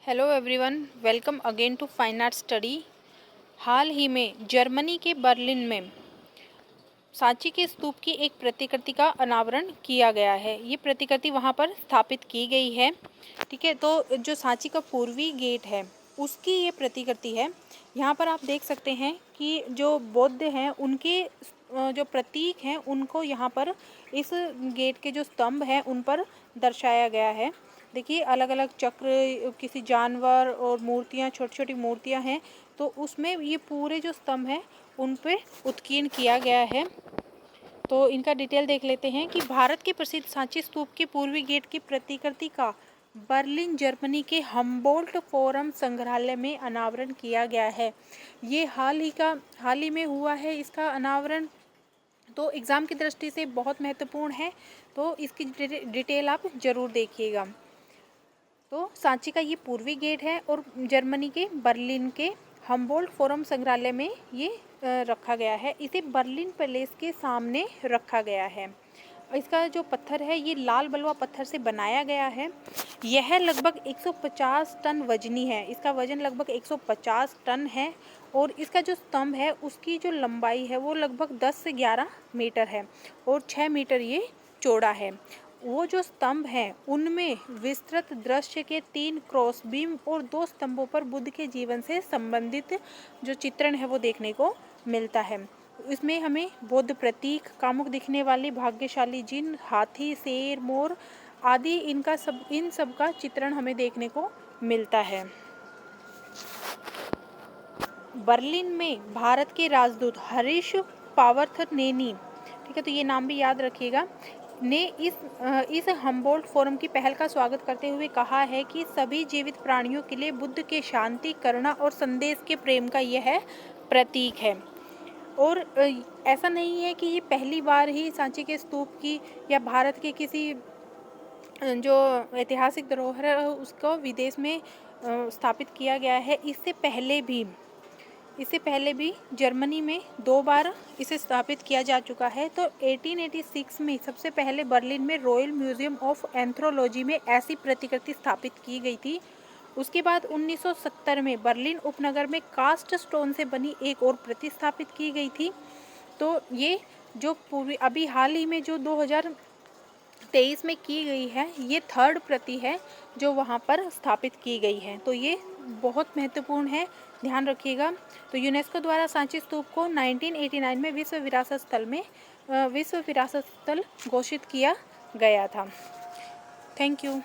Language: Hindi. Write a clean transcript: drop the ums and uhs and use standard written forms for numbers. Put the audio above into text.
Hello everyone, welcome again to fine art study. हाल ही में जर्मनी के बर्लिन में सांची के स्तूप की एक प्रतिकृति का अनावरण किया गया है। ये प्रतिकृति वहाँ पर स्थापित की गई है। ठीक है, तो जो सांची का पूर्वी गेट है उसकी ये प्रतिकृति है। यहाँ पर आप देख सकते हैं कि जो बौद्ध हैं उनके जो प्रतीक हैं उनको यहाँ पर इस गेट के जो स्तंभ हैं उन पर दर्शाया गया है। देखिए, अलग अलग चक्र, किसी जानवर और मूर्तियाँ, छोटी छोटी मूर्तियाँ हैं, तो उसमें ये पूरे जो स्तंभ हैं उन पे उत्कीर्ण किया गया है। तो इनका डिटेल देख लेते हैं कि भारत के प्रसिद्ध सांची स्तूप के पूर्वी गेट की प्रतिकृति का बर्लिन जर्मनी के हम्बोल्ट फोरम संग्रहालय में अनावरण किया गया है। ये हाल ही में हुआ है इसका अनावरण। तो एग्ज़ाम की दृष्टि से बहुत महत्वपूर्ण है, तो इसकी डिटेल आप ज़रूर देखिएगा। तो सांची का ये पूर्वी गेट है और जर्मनी के बर्लिन के हम्बोल्ट फोरम संग्रहालय में ये रखा गया है। इसे बर्लिन पैलेस के सामने रखा गया है। इसका जो पत्थर है ये लाल बलुआ पत्थर से बनाया गया है। यह लगभग 150 टन वजनी है। इसका वजन लगभग 150 टन है और इसका जो स्तंभ है उसकी जो लंबाई है वो लगभग 10 से 11 मीटर है और 6 मीटर ये चौड़ा है। वो जो स्तंभ हैं उनमें विस्तृत दृश्य के 3 क्रॉस बीम और 2 स्तंभों पर बुद्ध के जीवन से संबंधित जो चित्रण है वो देखने को मिलता है। इसमें हमें बौद्ध प्रतीक, कामुक दिखने वाली भाग्यशाली जिन, हाथी, शेर, मोर आदि इन सब का चित्रण हमें देखने को मिलता है। बर्लिन में भारत के राजदूत हरीश पावर्थनेनी, ठीक है, तो ये नाम भी याद रखिएगा, ने इस हम्बोल्ट फोरम की पहल का स्वागत करते हुए कहा है कि सभी जीवित प्राणियों के लिए बुद्ध के शांति, करुणा और संदेश के प्रेम का यह प्रतीक है। और ऐसा नहीं है कि ये पहली बार ही सांची के स्तूप की या भारत के किसी जो ऐतिहासिक धरोहर है उसको विदेश में स्थापित किया गया है। इससे पहले भी जर्मनी में 2 बार इसे स्थापित किया जा चुका है। तो 1886 में सबसे पहले बर्लिन में रॉयल म्यूजियम ऑफ एंथ्रोलॉजी में ऐसी प्रतिकृति स्थापित की गई थी। उसके बाद 1970 में बर्लिन उपनगर में कास्ट स्टोन से बनी एक और प्रतिस्थापित की गई थी। तो ये जो पूर्वी अभी हाल ही में जो 2023 में की गई है ये 3rd प्रति है जो वहाँ पर स्थापित की गई है। तो ये बहुत महत्वपूर्ण है, ध्यान रखिएगा। तो यूनेस्को द्वारा सांची स्तूप को 1989 में विश्व विरासत स्थल घोषित किया गया था। Thank you.